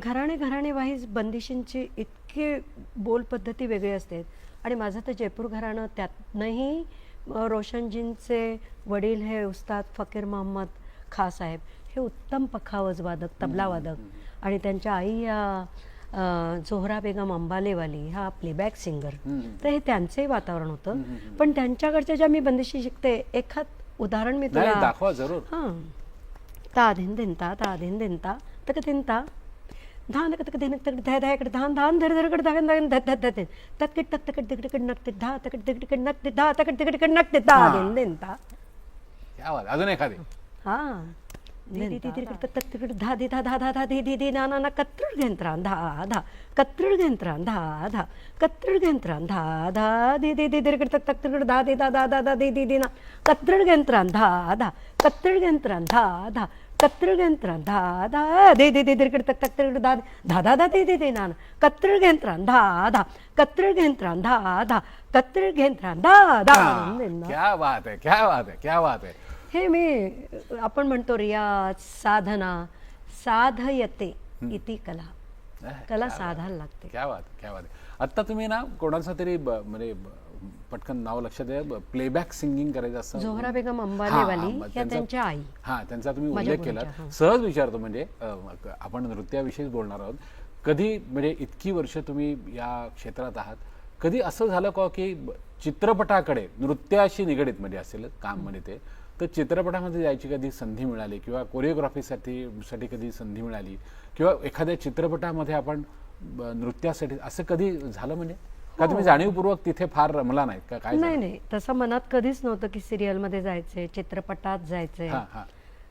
घराणे घराणे वाईज बंदिशींची इतके बोल पद्धती वेगळी असते. आणि माझं तर जयपूर घराणं, त्यातनंही रोशनजींचे वडील हे उस्ताद फकीर मोहम्मद खां साहेब हे उत्तम पखावज वादक, तबला वादक, आणि त्यांच्या आई या जोहरा बेगम अंबालेवाली हा प्लेबॅक सिंगर. तर हे त्यांचंही वातावरण होतं. पण त्यांच्याकडच्या ज्या मी बंदिशी शिकते, एखाद उदाहरण मी नाही, तुला दाखवा जरूर. हां. ता धिन दिनता ता धिन दिनता तक दिनता धान तक दिन तक धाय धाय कड धान धान धर धर कड धान धान धत धत धत तक किट तक तक दिक दिक नक धा तक दिक दिक नक धा तक दिक दिक नक धा दिन दिनता. क्या बात. अजून एखादी. हां. दी दी दी तक तक तक धा दी धा धा धा धा दी दी दी ना ना ना कत्रड घेंत्रा धा धा कत्रड घेंत्रा धा धा कत्रड घेंत्रा धा धा दी दी दी दी तक तक तक धा दी धा धा धा दी दी दी ना कत्रड घेंत्रा धा धा कत्रड घेंत्रा धा धा कत्रड घेंत्रा धा धा दे दे दे दे तक तक तक धा धा धा धा दे दे दे ना कत्रड घेंत्रा धा धा कत्रड घेंत्रा धा धा कत्रड घेंत्रा धा धा. क्या बात है, क्या बात है, क्या बात है. हे मी आपण म्हणतो रियाज, साधना, साधयते इति कला. कला साधायला लागते. क्या बात, क्या बात. आता तुम्ही ना कोणाचं तरी म्हणजे पटकन नाव लक्षात द्या, प्लेबॅक सिंगिंग करायचं असं. जोहरा बेगम अंबालेवाली हां, या त्यांचा- त्यांच्या आई. हा, त्यांचा तुम्ही माझ्या उल्लेख केला. गुरूच्या, हां. सहज विचारतो, म्हणजे आपण नृत्याविषयीच बोलणार आहोत. कधी म्हणजे इतकी वर्ष तुम्ही या क्षेत्रात आहात, कधी असं झालं का की चित्रपटाकडे नृत्याशी निगडीत म्हणजे असेल काम म्हणजे ते, तर चित्रपटामध्ये जायची कधी संधी मिळाली, किंवा कोरिओग्राफीसाठी कधी संधी मिळाली, किंवा एखाद्या चित्रपटामध्ये आपण नृत्यासाठी असं कधी झालं म्हणजे? का तुम्ही जाणीवपूर्वक तिथे फार रमला नाहीत का, काय नाही झालं? नाही, तसं मनात कधीच नव्हतं की सिरियलमध्ये जायचंय, चित्रपटात जायचंय. हा हा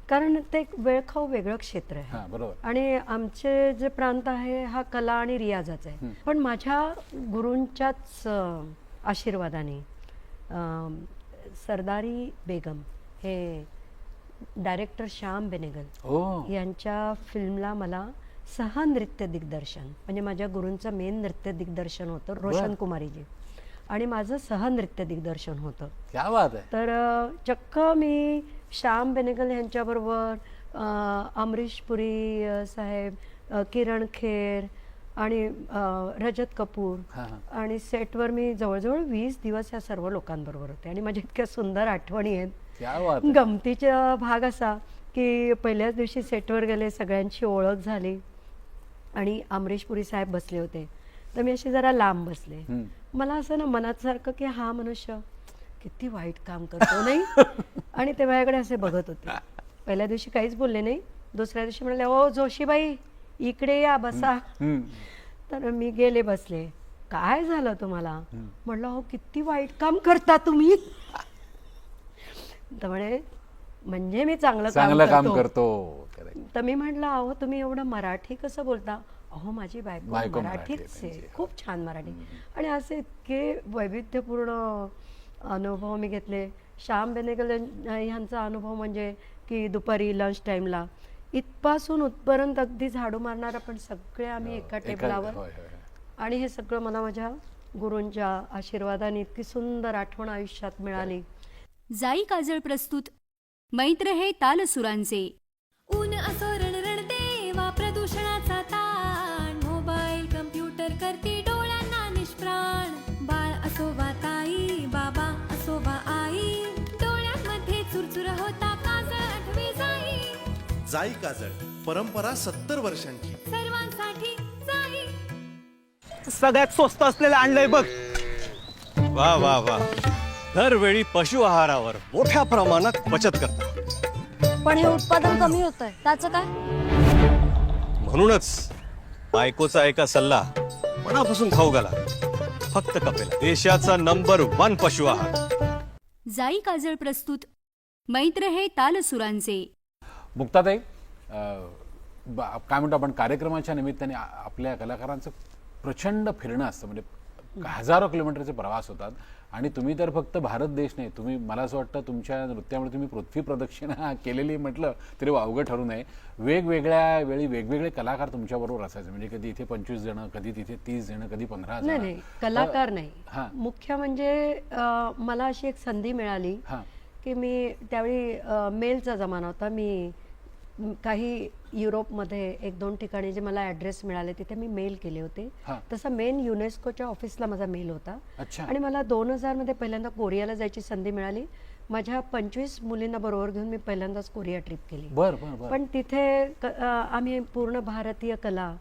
कारण ते एक वेळखाऊ वेगळं क्षेत्र आहे. हा, बरोबर. आणि आमचे जे प्रांत आहे हा कला आणि रियाजाचा आहे. पण माझ्या गुरूंच्याच आशीर्वादाने सरदारी बेगम हे डायरेक्टर श्याम बेनेगल हो. यांच्या फिल्मला मला सहनृत्य दिग्दर्शन, म्हणजे माझ्या गुरूंचं मेन नृत्य दिग्दर्शन होतं रोशन कुमारीजी, आणि माझं सहनृत्य दिग्दर्शन होतं. क्या बात आहे. तर चक्क मी श्याम बेनेगल यांच्याबरोबर अमरीश पुरी साहेब, किरण खेर आणि रजत कपूर, हा, हा. आणि सेटवर मी जवळजवळ 20 दिवस या सर्व लोकांबरोबर होते. आणि माझ्या इतक्या सुंदर आठवणी आहेत. क्या बात आहे. गमतीचा भाग असा की पहिल्याच दिवशी सेटवर गेले, सगळ्यांची ओळख झाली, आणि अमरीश पुरी साहेब बसले होते, तर मी अशी जरा लांब बसले. मला असं ना मनात सारखं की हा मनुष्य किती वाईट काम करतो नाही. आणि ते माझ्याकडे असे बघत होते. पहिल्या दिवशी काहीच बोलले नाही. दुसऱ्या दिवशी म्हणाले, ओ जोशीबाई इकडे या, बसा. तर मी गेले, बसले. काय झालं तुम्हाला? म्हटलं, हो किती वाईट काम करता तुम्ही. तर म्हणे, म्हणजे मी चांगलं काम करतो. तर मी म्हटलं, अहो तुम्ही एवढं मराठी कसं बोलता? अहो माझी बायको बायको मराठी आहे मराठीच आहे, त्यांची. खूप छान मराठी. आणि असे इतके वैविध्यपूर्ण अनुभव मी घेतले. श्याम बेनेगल यांचा अनुभव म्हणजे की दुपारी लंच टाईमला इथपासून उतपर्यंत अगदी झाडू मारणार आपण सगळे आम्ही एका टेबलावर. होय, होय, होय. आणि हे सगळं मला माझ्या गुरूंच्या आशीर्वादाने इतकी सुंदर आठवण आयुष्यात मिळाली. जाई काजळ प्रस्तुत मैत्र हे तालसुरांचे. ऊन असो रणरणते वा प्रदूषणाचा ताण, मोबाईल कम्प्युटर करती डोळ्यांना निष्प्राण. बाळ असो वा ताई, बाबा असो वा आई, डोळ्यांमध्ये चुरचुर होता काजळ आठवे जाई. जाई काजळ, परंपरा 70 वर्षांची. सर्वांसाठी जाई. सगळ्यात स्वस्त असलेलं आणलंय बघ. वा वा वा. दरवेळी पशु आहारावर मोठ्या प्रमाणात बचत करता. पण हे उत्पादन कमी होत आहे, त्याचं काय? म्हणूनच बायकोचा एका सल्ला मनापासून खाऊ घाला. फक्त कपेला, देशाचा नंबर 1 पशु आहार. जाई काजळ प्रस्तुत मैत्र हे तालसुरांचे. मुक्ताताई, काय म्हणतो आपण कार्यक्रमाच्या निमित्ताने आपल्या कलाकारांचं प्रचंड फिरणं असतं, म्हणजे हजारो किलोमीटरचे प्रवास होतात. आणि तुम्ही तर फक्त भारत देश नाही, तुम्ही मला असं वाटतं तुमच्या नृत्यामुळे तुम्ही पृथ्वी प्रदक्षिणा केलेली म्हटलं तरी वावगं ठरू नये. वेगवेगळ्या वेळी वेगवेगळे कलाकार तुमच्याबरोबर असायचे, म्हणजे कधी इथे 25 जण, कधी तिथे 30 जण, कधी 15 नाही जण. नाही, कलाकार हां. नाही. मुख्य म्हणजे मला अशी एक संधी मिळाली हां. की मी त्यावेळी मेलचा जमाना होता. मी काही युरोपमध्ये 1-2 ठिकाणी जे मला ॲड्रेस मिळाले तिथे मी मेल केले होते. हां. तसं मेन युनेस्कोच्या ऑफिसला माझा मेल होता. अच्छा. आणि मला 2000 मध्ये पहिल्यांदा कोरियाला जायची संधी मिळाली. माझ्या 25 मुलींना बरोबर घेऊन मी पहिल्यांदाच कोरिया ट्रिप केली. बर बर बर. पण तिथे आम्ही पूर्ण भारतीय कला,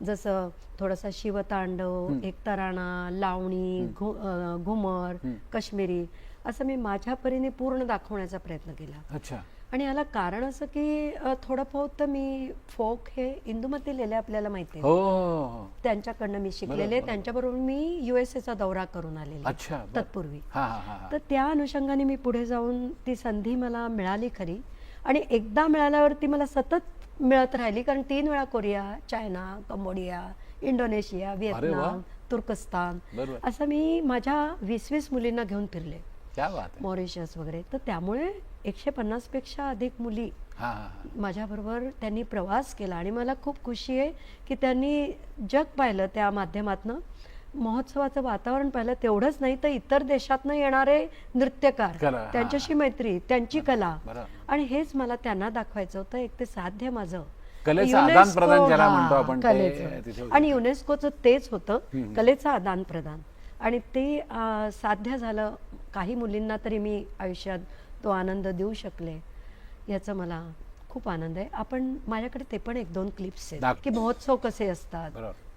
जसं थोडासा शिवतांडव, एकता राणा, लावणी, घुमर, काश्मीरी, असं मी माझ्या परीने पूर्ण दाखवण्याचा प्रयत्न केला. अच्छा. आणि याला कारण असं की थोडं बहुत मी फोक हे इंदुमती लेले आपल्याला माहिती हो आहे, हो, हो. त्यांच्याकडनं मी शिकलेले. त्यांच्याबरोबर मी USA चा दौरा करून आलेले अच्छा, बरं. तत्पूर्वी. हा हा हा हा. तर त्या अनुषंगाने मी पुढे जाऊन ती संधी मला मिळाली खरी. आणि एकदा मिळाल्यावरती मला सतत मिळत राहिली, कारण 3 वेळा Korea, China, Cambodia, Indonesia, Vietnam, तुर्कस्तान, बरोबर. असं मी माझ्या 20-20 मुलींना घेऊन फिरले, क्या बात आहे. मॉरिशस वगैरे. तर त्यामुळे 150 पेक्षा अधिक मुली हा हा हा. माझ्याबरोबर त्यांनी प्रवास केला. आणि मला खूप खुशी आहे की त्यांनी जग पाहिलं त्या माध्यमातनं, महोत्सवाचं वातावरण पाहिलं. तेवढंच नाही तर इतर देशातनं येणारे नृत्यकार, कला, हा, त्यांच्याशी मैत्री, त्यांची कला. बरं. आणि हेच मला त्यांना दाखवायचं होतं. एक ते साध्य माझं कलेचं UNESCO, आदान-प्रदान ज्याला हा, म्हणतो आपण, ते कलेचं. तिथे होतं. आणि युनेस्कोचं तेच होतं, कलेचं आदान प्रदान. आणि ते साध्य झालं. काही मुलींना तरी मी आयुष्यात तो आनंद देऊ शकले, याचा मला खूप आनंद आहे. आपण माझ्याकडे ते पण 1-2 क्लिप्स आहेत दाखव. की महोत्सव कसे असतात. बरोबर.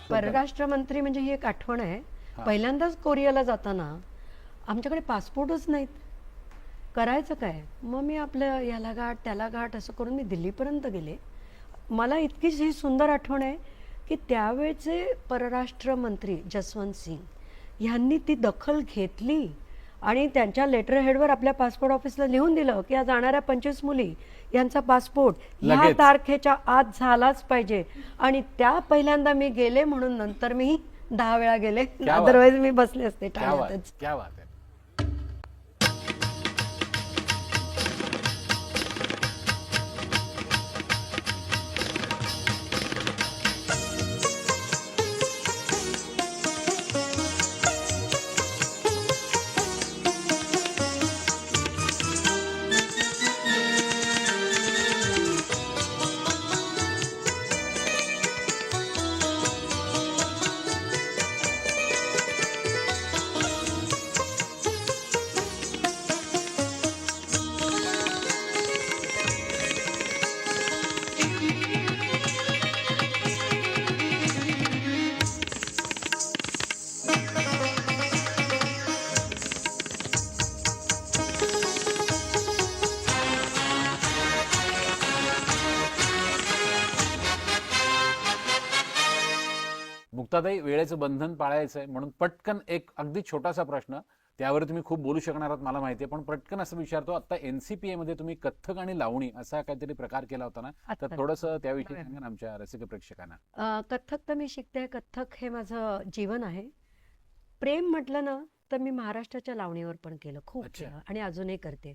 परराष्ट्र मंत्री म्हणजे ही एक आठवण आहे. पहिल्यांदाच कोरियाला जाताना आमच्याकडे पासपोर्टच नाहीत. करायचं काय? मग मी आपलं याला गाठ त्याला गाठ असं करून मी दिल्लीपर्यंत गेले. मला इतकीच ही सुंदर आठवण आहे की त्यावेळचे परराष्ट्र मंत्री जसवंत सिंग ह्यांनी ती दखल घेतली आणि त्यांच्या लेटर हेडवर आपल्या पासपोर्ट ऑफिसला लिहून दिलं की या जाणाऱ्या 25 मुली यांचा पासपोर्ट ह्या लगेच. तारखेच्या आत झालाच पाहिजे. आणि त्या पहिल्यांदा मी गेले, म्हणून नंतर मी 10 वेळा गेले, क्या बात. अदरवाईज मी बसले असते क्या बात, ठाण्यातच. क्या बात है. मुक्ताताई, वेळेचं बंधन पाळायचं आहे म्हणून पटकन एक अगदी छोटासा प्रश्न, त्यावर तुम्ही खूप बोलू शकणार आहात मला माहिती आहे, पण पटकन असं विचारतो, आता NCPA मध्ये तुम्ही कथ्थक आणि लावणी असा काहीतरी प्रकार केला होता ना, तर आत्ताच. थोडंसं त्याविषयी सांगा ना आमच्या रसिक प्रेक्षकांना. कथ्थक तर मी शिकते. कथ्थक हे माझं जीवन आहे. प्रेम म्हटलं ना तर मी महाराष्ट्राच्या लावणीवर पण केलं खूप अच्छा. वेळा आणि अजूनही करते.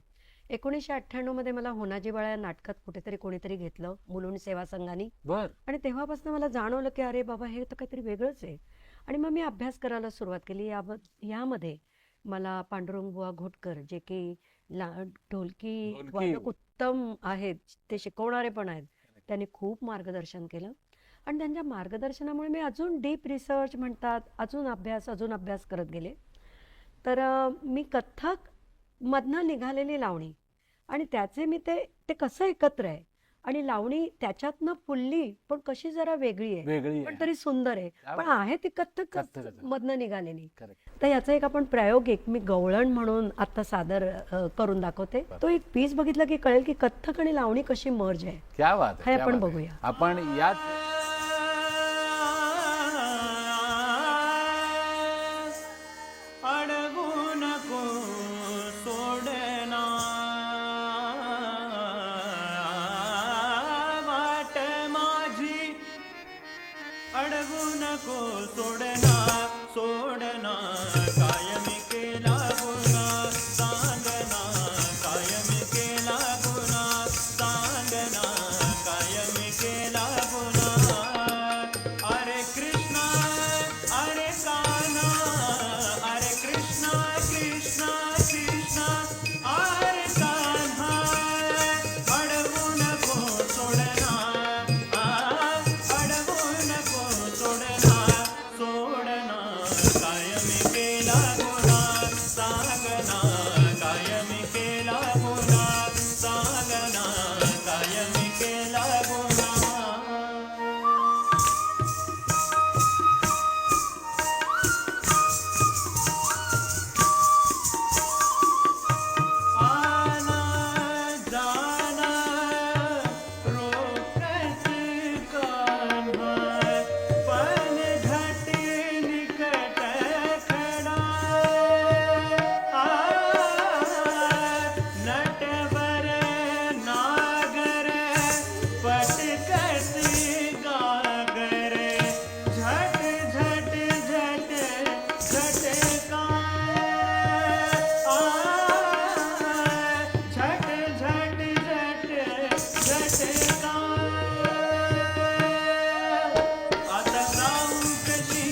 1998 मध्ये मला होनाजी बाळा या नाटकात कुठेतरी कोणीतरी घेतलं मुलुंड सेवा संघाने, बर. आणि तेव्हापासून मला जाणवलं की अरे बाबा हे तर काहीतरी वेगळंच आहे. आणि मग मी अभ्यास करायला सुरुवात केली. यामध्ये मला पांडुरंग बुवा घोटकर जे की ढोलकी वादक उत्तम आहेत, ते शिकवणारे पण आहेत, त्यांनी खूप मार्गदर्शन केलं. आणि त्यांच्या मार्गदर्शनामुळे मी अजून डीप रिसर्च म्हणतात, अजून अभ्यास करत गेले. तर मी कथ्थक मधनं निघालेली लावणी आणि त्याचे मी ते कसं एकत्र आहे, आणि लावणी त्याच्यातनं फुलली पण कशी जरा वेगळी आहे, पण तरी सुंदर आहे, पण आहे ती कथ्थक मधनं निघालेली. तर याचा एक आपण प्रायोगिक मी गवळण म्हणून आता सादर करून दाखवते. तो एक पीस बघितला की कळेल की कथ्थक आणि लावणी कशी मर्ज आहे. क्या बात आहे, हे क्या आपण बात आहे. बघूया. आपण याच अडगू नको सोडना वाट माझी, अडगू नको सोडना सोडना, कायमी केला गुन्हा सांगना, कायमी केला गुन्हा सांगना, कायमी केला गुन्हा. अरे कृष्णा अरे कान्हा, अरे कृष्णा कृष्णा कृष्णा, अरे कान्हा अडवू नको सोडना, अडवू नको सोडना सोडना, कायमी केला गुन्हा सांगना, कायमी केला गुन्हा सांगना, कायमी केला गुन्हा. आना जाना रोकत कान्हा, पण घटी निकट खडा. नटवर नागर पटकत गागर, झट झट झट झटका. झट झट झट झटका. आता जाऊ कशी,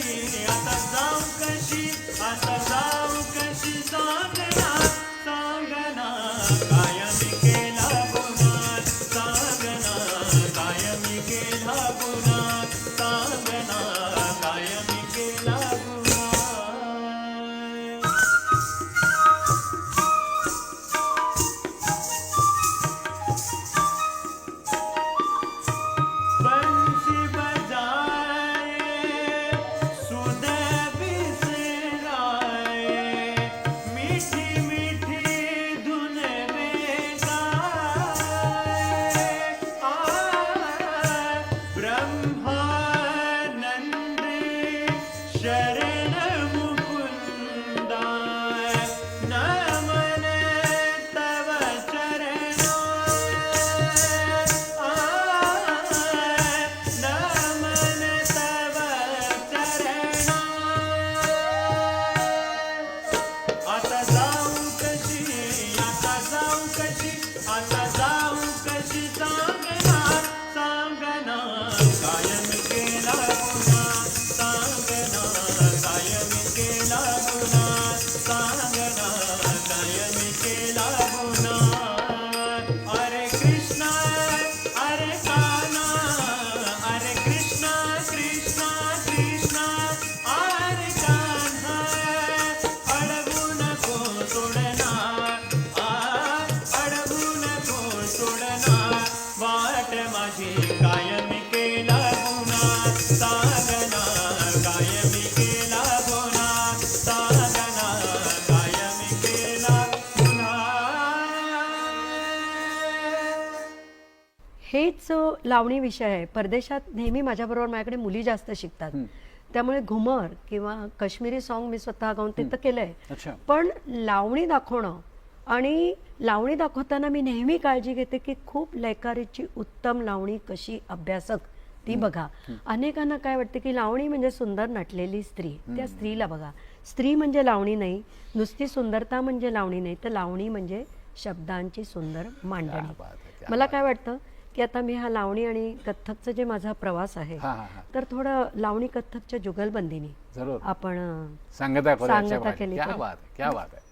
आता जाऊ कशी, आता जाऊ कशी सांगना सांगना, कायमी केला गुन्हा सांगना, कायमी केला गुन्हा सांगना, कायमी केला गुन्हा. बंसी बजाए सुध बिसराए, मीठी मीठी धुन में गाए. ब्रह्मानंद शरण मुकुंदा, नमन तव चरणा. नमन तव चरणा. आता जाऊ कशी, आता जाऊ कशी, आता जाऊ कशी सांगना सांगना, कायम केला गुन्हा सांगना, कायम केला गुन्हा सांगना, कायम केला गुन्हा. अरे कृष्णा अरे कान्हा, अरे कृष्णा कृष्णा कृष्णा, अरे कान्हा अडवू नको सोडना, अडवू नको सोडना, वाट माझी कायमी केला गुन्हा सांगना, कायमी केला गुन्हा सांगना, कायमी केला गुन्हा. हेच लावणी विषय आहे. परदेशात नेहमी माझ्याबरोबर माझ्याकडे मुली जास्त शिकतात. त्यामुळे घुमर किंवा काश्मीरी सॉन्ग मी स्वतः गाऊन ते तर केलंय. अच्छा. पण लावणी दाखवणं आणि लावणी दाखवताना मी नेहमी काळजी घेते की खूप लयकारीची उत्तम लावणी कशी अभ्यासक ती बघा. अनेकांना काय वाटतं की लावणी म्हणजे सुंदर नटलेली स्त्री, त्या स्त्रीला बघा. स्त्री म्हणजे लावणी नाही, नुसती सुंदरता म्हणजे लावणी नाही, तर लावणी म्हणजे शब्दांची सुंदर मांडणी. मला काय वाटतं की आता मी हा लावणी आणि कथ्थकचा जे माझा प्रवास आहे तर थोडं लावणी कथ्थकच्या जुगलबंदीने जरूर आपण सांगता सांगता केली क्या तर. बात है, क्या बात है.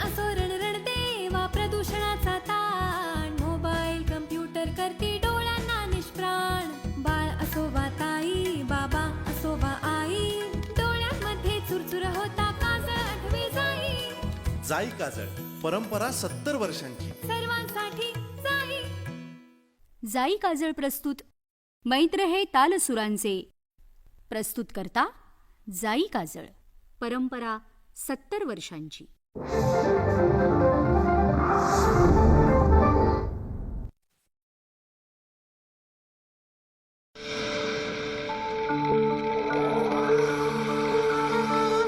असो रणरणते वा प्रदूषणाचा ताण, मोबाईल कम्प्युटर करती डोळ्यांना निष्प्राण. बाळ असो वा ताई, बाबा असो वा आई, डोळ्यांमध्ये चुरचुर होता काजळ आठवे जाई. जाई काजळ परंपरा 70 वर्षांची. सर्वांसाठी जाई. जाई काजळ प्रस्तुत मैत्र हे तालसुरांचे. प्रस्तुत करता जाई काजळ परंपरा 70 वर्षांची.